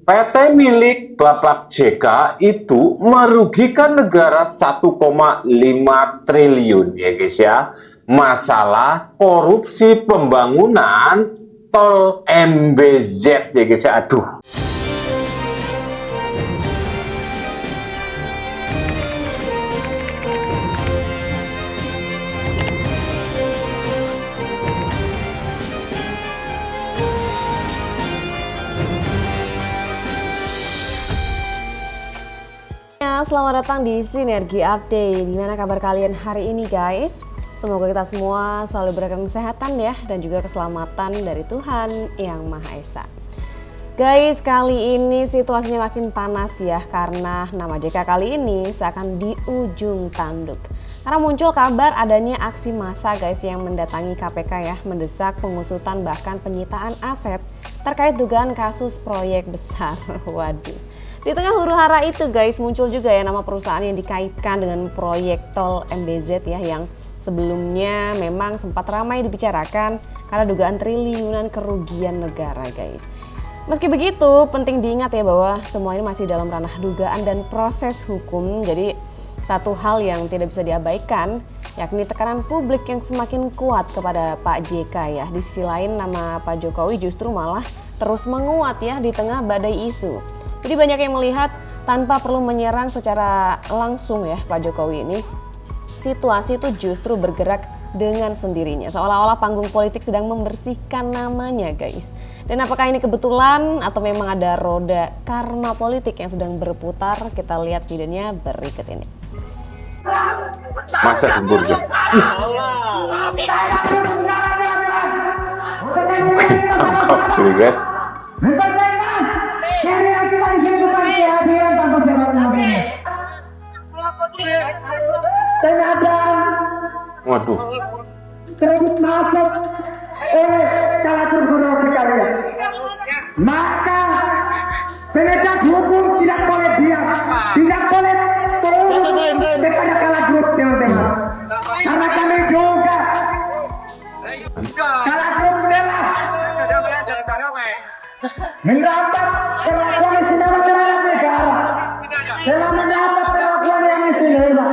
PT milik Bapak JK itu merugikan negara 1,5 triliun ya guys ya. Masalah korupsi pembangunan tol MBZ ya guys ya. Aduh. Selamat datang di Sinergi Update. Gimana kabar kalian hari ini guys? Semoga kita semua selalu diberikan kesehatan ya, dan juga keselamatan dari Tuhan Yang Maha Esa. Guys, kali ini situasinya makin panas ya, karena nama JK kali ini seakan di ujung tanduk. Karena muncul kabar adanya aksi massa guys yang mendatangi KPK ya, mendesak pengusutan bahkan penyitaan aset terkait dugaan kasus proyek besar. Waduh. Di tengah huru-hara itu guys, muncul juga ya nama perusahaan yang dikaitkan dengan proyek tol MBZ ya, yang sebelumnya memang sempat ramai dibicarakan karena dugaan triliunan kerugian negara guys. Meski begitu, penting diingat ya bahwa semua ini masih dalam ranah dugaan dan proses hukum. Jadi satu hal yang tidak bisa diabaikan yakni tekanan publik yang semakin kuat kepada Pak JK ya. Di sisi lain nama Pak Jokowi justru malah terus menguat ya di tengah badai isu. Jadi banyak yang melihat tanpa perlu menyerang secara langsung ya Pak Jokowi ini, situasi itu justru bergerak dengan sendirinya. Seolah-olah panggung politik sedang membersihkan namanya guys. Dan apakah ini kebetulan atau memang ada roda karma politik yang sedang berputar? Kita lihat videonya berikut ini. Masa gembur ya? Tangkap dulu guys. Waduh. Kredit masuk oleh salah guru sekalian. Maka penegak hukum tidak boleh diam, tidak boleh turun kepada salah grup teman-teman. Karena kami juga salah grup adalah mendapat perlakuan yang sudah terhadap negara, telah mendapat perlakuan yang istimewa.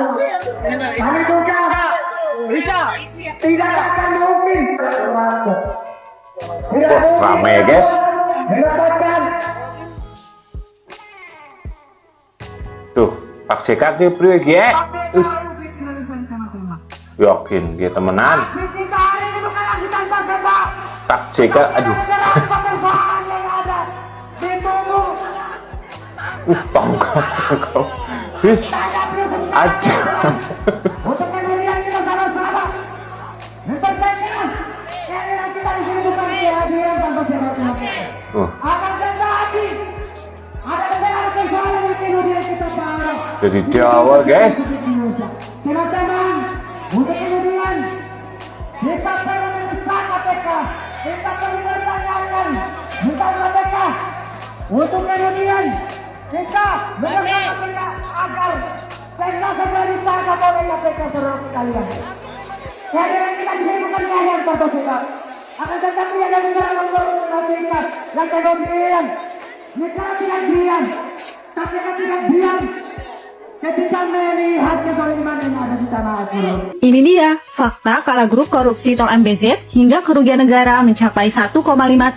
Kami juga tidak akan mungkin Ramai ya guys. mendapatkan Tuh, Pak JK sih priwe ya. Yakin dia temenan. Pak JK, aduh. Tangkap. Bis. Aja. untuk kemudian kita sama-sama memperbaikkan yang kita di sini bukan kehadiran tanpa siapa-siapa. Akan tetapi ada persoalan yang kemudian kita bahas. Jadi di awal guys. Teman-teman, untuk kemudian kita perlu mendesak KPK, kita perlu bertanyakan tentang KPK, untuk kemudian kita benar-benar agar segera segera ditangkap oleh KPK saudara sekalian. Kehadiran kita di sini bukan kehadiran tanpa sebab. Akan tetapi ada beberapa KPK yang kemudian negara tidak diam, KPK tidak diam ketika melihat kezaliman yang ada di tanah air. Ini dia fakta kala grup korupsi tol MBZ hingga kerugian negara mencapai 1,5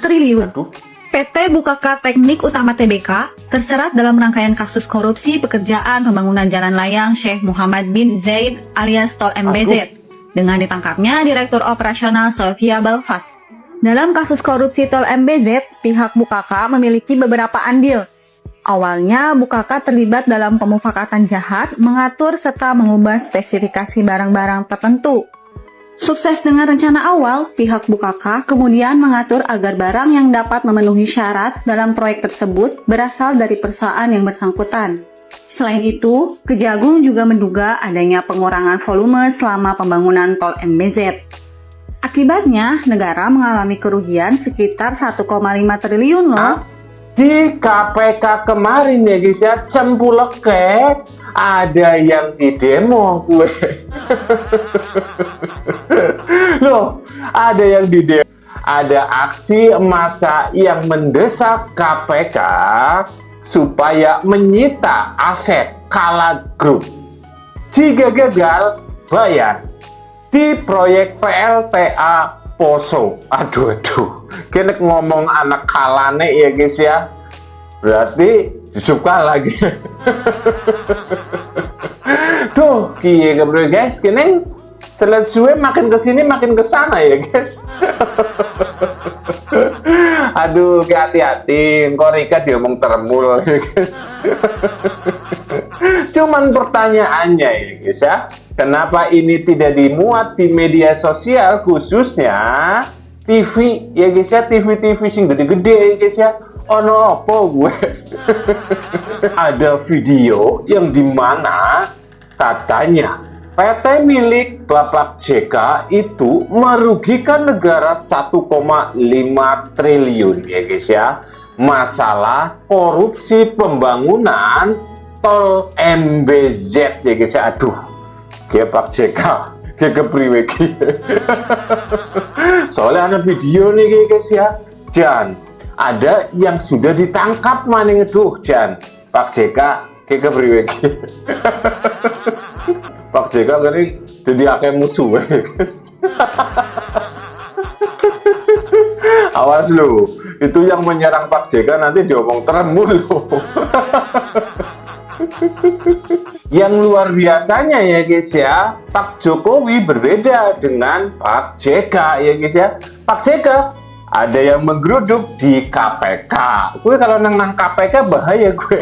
triliun. Aduh. PT Bukaka Teknik Utama Tbk terserat dalam rangkaian kasus korupsi pekerjaan pembangunan jalan layang Sheikh Muhammad bin Zaid alias tol MBZ dengan ditangkapnya Direktur Operasional Sofia Balfas. Dalam kasus korupsi tol MBZ, pihak Bukaka memiliki beberapa andil. Awalnya, Bukaka terlibat dalam pemufakatan jahat, mengatur serta mengubah spesifikasi barang-barang tertentu. Sukses dengan rencana awal, pihak Bukaka kemudian mengatur agar barang yang dapat memenuhi syarat dalam proyek tersebut berasal dari perusahaan yang bersangkutan. Selain itu, Kejagung juga menduga adanya pengurangan volume selama pembangunan tol MBZ. Akibatnya, negara mengalami kerugian sekitar 1,5 triliun loh. Di KPK kemarin ya guys ya, cempulekek ada yang di demo gue. Loh, ada yang di demo. ada aksi massa yang mendesak KPK supaya menyita aset Kala Group. Jika gagal bayar di proyek PLTA Poso. Aduh, kena ngomong anak kalane ya guys ya. Berarti suka lagi. Tuh, kiye bro guys, kene selet suwe makin kesini makin kesana ya guys. Aduh, hati-hati, engkau Rika diomong termul ya guys. Cuman pertanyaannya ya guys ya, kenapa ini tidak dimuat di media sosial khususnya TV ya guys ya, TV sing gede-gede ya guys ya. Ono apa gue? Ada video yang dimana katanya PT milik Bapak JK itu merugikan negara 1,5 triliun ya guys ya. Masalah korupsi pembangunan tol MBZ ya guys ya. Aduh, kayak Pak JK kayak kepriwe. Soalnya ada video nih guys ya. Dan ada yang sudah ditangkap maning itu Jan. Pak JK kayak kepriwe. Pak JK ini jadi akeh musuh guys. Awas lu, itu yang menyerang Pak JK nanti diomong termul lu. Yang luar biasanya ya guys ya, Pak Jokowi berbeda dengan Pak JK ya guys ya. Pak JK ada yang menggeruduk di KPK. Gue kalau nang KPK bahaya gue.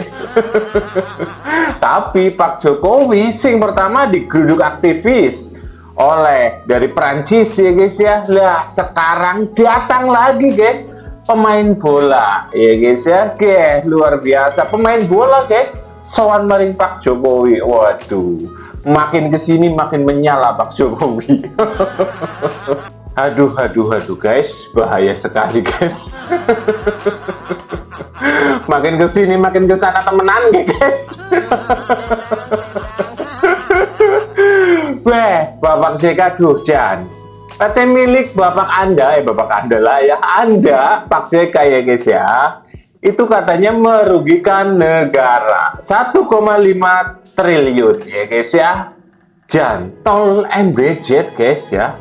Tapi Pak Jokowi sing pertama digeruduk aktivis oleh dari Prancis ya guys ya. Lah sekarang datang lagi guys pemain bola ya guys ya. Oke, luar biasa pemain bola guys. Sowan maring Pak Jokowi. Waduh, makin kesini makin menyala Pak Jokowi. Aduh guys, bahaya sekali guys. Makin kesini makin kesana temenan guys. Weh, Bapak JK duh Jan. PT milik Bapak Anda, Bapak Anda lah ya, Anda Pak JK ya guys ya. Itu katanya merugikan negara 1,5 triliun ya guys ya. Jan, tol MBZ guys ya.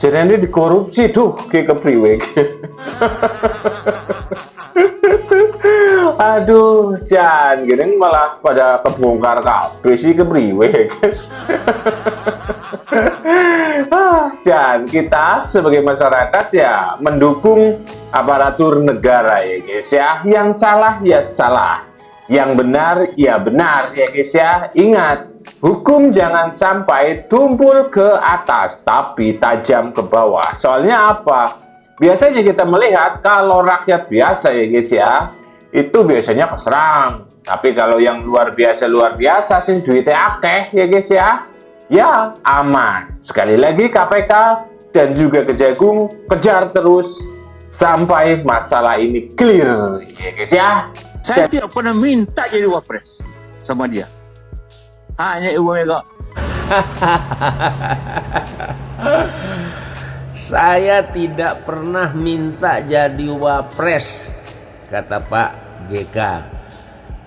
Jadi ini dikorupsi tuh kayak kepriwe. Aduh, Jan, gini malah pada kebongkar kabeh sih kepriwe guys. Jan, kita sebagai masyarakat ya mendukung aparatur negara ya guys ya. Yang salah ya salah, yang benar ya benar ya guys ya. Ingat, hukum jangan sampai tumpul ke atas tapi tajam ke bawah. Soalnya apa? Biasanya kita melihat kalau rakyat biasa ya guys ya, itu biasanya keserang. Tapi kalau yang luar biasa sih duitnya akeh ya guys ya aman. Sekali lagi KPK dan juga Kejagung kejar terus sampai masalah ini clear ya guys ya. Saya tidak pernah minta jadi wapres sama dia. Hanya Ibu Mega. Saya tidak pernah minta jadi wapres, kata Pak JK.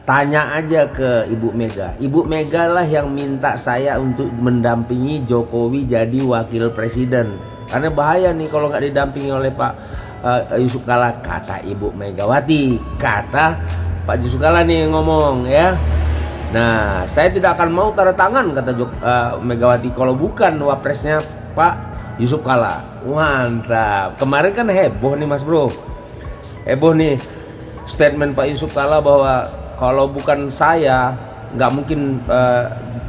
Tanya aja ke Ibu Mega. Ibu Mega lah yang minta saya untuk mendampingi Jokowi jadi wakil presiden. Karena bahaya nih kalau nggak didampingi oleh Pak Yusuf Kala, kata Ibu Megawati. Kata Pak Yusuf Kala nih ngomong ya. Nah, saya tidak akan mau tanda tangan, kata Megawati, kalau bukan wapresnya Pak Yusuf Kala. Mantap. Kemarin kan heboh nih Mas Bro. Heboh nih statement Pak Yusuf Kala bahwa kalau bukan saya nggak mungkin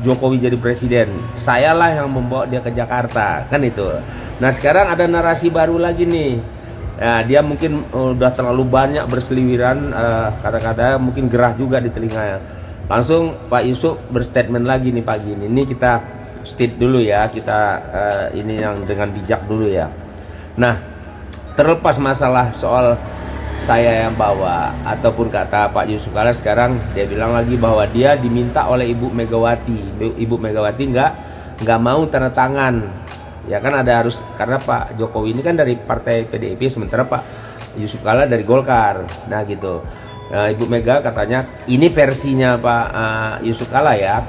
Jokowi jadi presiden. Sayalah yang membawa dia ke Jakarta, kan itu. Nah, sekarang ada narasi baru lagi nih. Nah, dia mungkin udah terlalu banyak berseliweran kata-kata, mungkin gerah juga di telinganya. Langsung Pak Yusuf berstatement lagi nih pagi ini. Ini kita state dulu ya, kita ini yang dengan bijak dulu ya. Nah, terlepas masalah soal saya yang bawa ataupun kata Pak Yusuf Kala, sekarang dia bilang lagi bahwa dia diminta oleh Ibu Megawati. Ibu Megawati nggak mau tanda tangan Ya kan ada harus, karena Pak Jokowi ini kan dari partai PDIP, sementara Pak Yusuf Kalla dari Golkar. Nah gitu. Nah, Ibu Mega katanya ini versinya Pak Yusuf Kalla ya.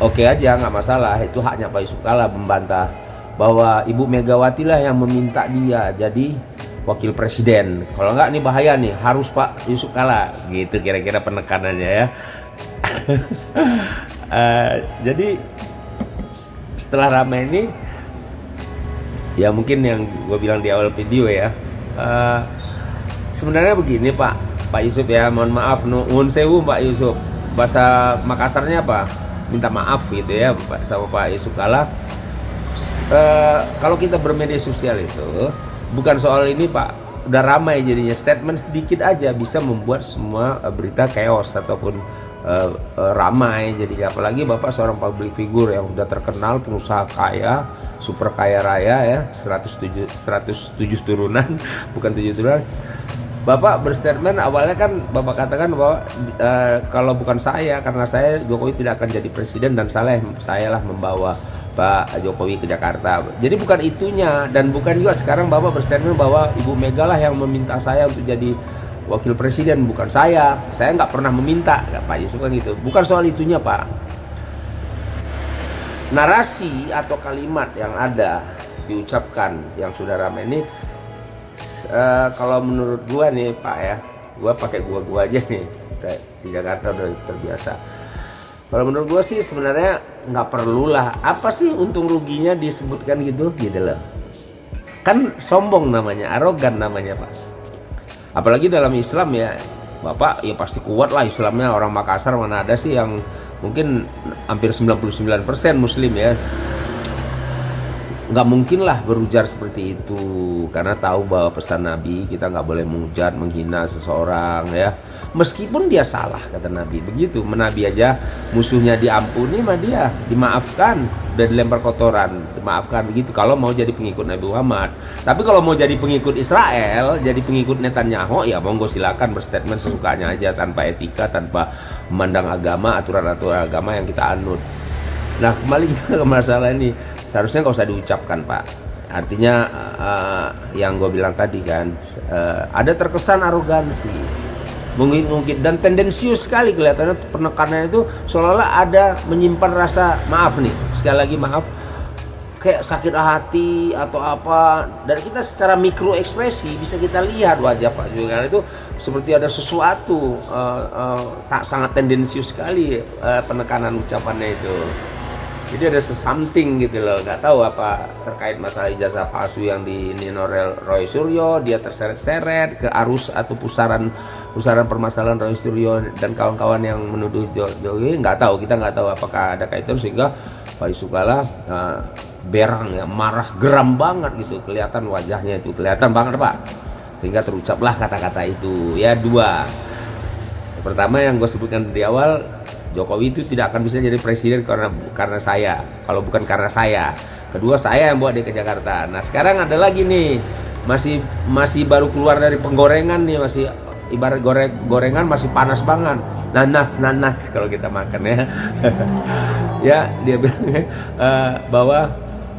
Oke aja, nggak masalah. Itu haknya Pak Yusuf Kalla membantah bahwa Ibu Megawati lah yang meminta dia jadi wakil presiden. Kalau nggak nih bahaya nih, harus Pak Yusuf Kalla. Gitu kira-kira penekanannya ya. Jadi setelah ramai ini, ya mungkin yang gue bilang di awal video ya, sebenarnya begini Pak Yusuf ya, mohon maaf, nuwun sewu Pak Yusuf, bahasa Makassarnya apa? Minta maaf gitu ya sama Pak Yusuf Kalla. Kalau kita bermedia sosial itu bukan soal ini Pak, udah ramai jadinya, statement sedikit aja bisa membuat semua berita chaos ataupun ramai. Jadi apalagi Bapak seorang public figure yang udah terkenal, pengusaha kaya, super kaya raya ya, 107 turunan bukan 7 turunan. Bapak berstatement awalnya kan Bapak katakan bahwa kalau bukan saya, karena saya Jokowi tidak akan jadi presiden dan saya lah membawa Pak Jokowi ke Jakarta. Jadi bukan itunya, dan bukan juga sekarang Bapak berstatement bahwa Ibu Mega lah yang meminta saya untuk jadi wakil presiden, bukan saya nggak pernah meminta, Pak Yusuf kan gitu. Bukan soal itunya Pak. Narasi atau kalimat yang ada diucapkan yang sudah ramai ini, kalau menurut gua nih Pak ya, gua pakai gua aja nih, di Jakarta udah terbiasa. Kalau menurut gua sih sebenarnya nggak perlulah, apa sih untung ruginya disebutkan gitu loh. Kan sombong namanya, arogan namanya Pak. Apalagi dalam Islam ya, Bapak ya pasti kuat lah Islamnya. Orang Makassar mana ada sih yang mungkin hampir 99% Muslim ya. Nggak mungkin lah berujar seperti itu, karena tahu bahwa pesan Nabi kita nggak boleh menghujat, menghina seseorang ya, meskipun dia salah, kata Nabi begitu. Nabi aja musuhnya diampuni mah dia dimaafkan, udah dilempar kotoran dimaafkan begitu kalau mau jadi pengikut Nabi Muhammad. Tapi kalau mau jadi pengikut Israel, jadi pengikut Netanyahu, ya monggo silakan berstatement sesukanya aja, tanpa etika, tanpa memandang agama, aturan-aturan agama yang kita anut. Nah kembali kita ke masalah ini, seharusnya nggak usah diucapkan Pak. Artinya yang gue bilang tadi kan, ada terkesan arogansi, mungkin dan tendensius sekali kelihatannya penekanannya itu, seolah-olah ada menyimpan rasa maaf nih, sekali lagi maaf, kayak sakit hati atau apa. Dan kita secara mikro ekspresi bisa kita lihat wajah Pak juga itu seperti ada sesuatu tak sangat tendensius sekali penekanan ucapannya itu. Jadi ada something gitu loh, nggak tahu apa terkait masalah ijazah palsu yang di Nino Roy Suryo, dia terseret-seret ke arus atau pusaran permasalahan Roy Suryo dan kawan-kawan yang menuduh Jokowi, nggak tahu, kita nggak tahu apakah ada kaitan, sehingga Pak Yusuf Kalla berang ya, marah, geram banget gitu, kelihatan wajahnya itu, kelihatan banget Pak, sehingga terucaplah kata-kata itu ya. Dua, pertama yang gue sebutkan di awal, Jokowi itu tidak akan bisa jadi presiden karena saya, kalau bukan karena saya. Kedua, saya yang bawa dia ke Jakarta. Nah sekarang ada lagi nih, masih baru keluar dari penggorengan nih, masih ibarat gorengan masih panas banget, nanas kalau kita makan ya. Ya dia bilang bahwa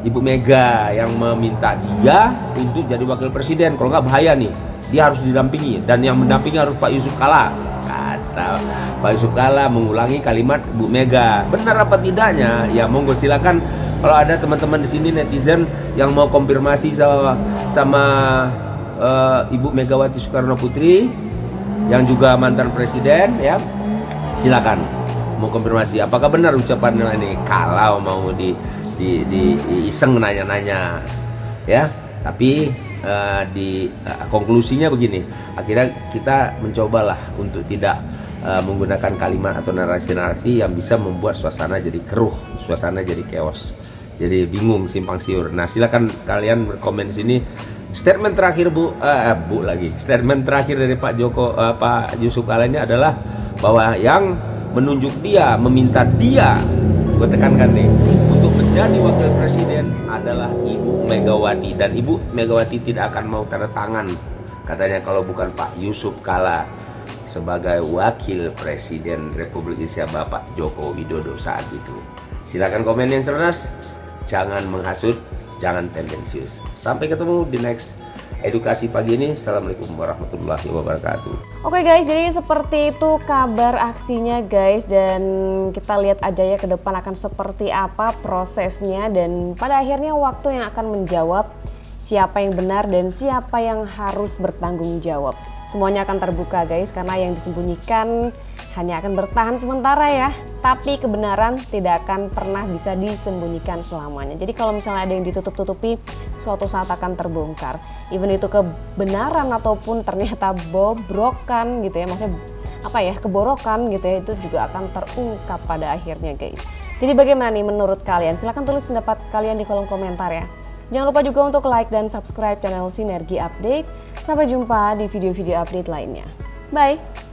Ibu Mega yang meminta dia untuk jadi wakil presiden, kalau nggak bahaya nih, dia harus didampingi, dan yang mendampingi harus Pak Yusuf Kalla. Kata Pak Yusuf Kalla mengulangi kalimat Bu Mega. Benar apa tidaknya? Ya monggo silakan, kalau ada teman-teman di sini netizen yang mau konfirmasi sama Ibu Megawati Soekarno Putri yang juga mantan presiden ya, silakan mau konfirmasi apakah benar ucapan ini. Kalau mau di iseng nanya-nanya ya, tapi konklusinya begini, akhirnya kita mencobalah untuk tidak menggunakan kalimat atau narasi-narasi yang bisa membuat suasana jadi keruh, suasana jadi chaos, jadi bingung, simpang siur. Nah silakan kalian berkomen sini. Statement terakhir statement terakhir dari Pak Yusuf Kalla ini adalah bahwa yang menunjuk dia, meminta dia, gue tekankan nih, untuk menjadi wakil presiden adalah Ibu Megawati, dan Ibu Megawati tidak akan mau tanda tangan katanya kalau bukan Pak Yusuf Kalla sebagai wakil presiden Republik Indonesia Bapak Joko Widodo saat itu. Silakan komen yang cerdas. jangan menghasut, jangan tendensius. Sampai ketemu di next edukasi pagi ini. Assalamualaikum warahmatullahi wabarakatuh. Oke guys, jadi seperti itu kabar aksinya guys, dan kita lihat aja ya ke depan akan seperti apa prosesnya, dan pada akhirnya waktu yang akan menjawab siapa yang benar dan siapa yang harus bertanggung jawab. Semuanya akan terbuka guys, karena yang disembunyikan hanya akan bertahan sementara ya, tapi kebenaran tidak akan pernah bisa disembunyikan selamanya. Jadi kalau misalnya ada yang ditutup-tutupi, suatu saat akan terbongkar. Even itu kebenaran ataupun ternyata bobrokan gitu ya, maksudnya apa ya, keborokan gitu ya, itu juga akan terungkap pada akhirnya guys. Jadi bagaimana nih menurut kalian? Silahkan tulis pendapat kalian di kolom komentar ya. Jangan lupa juga untuk like dan subscribe channel Sinergi Update. Sampai jumpa di video-video update lainnya. Bye!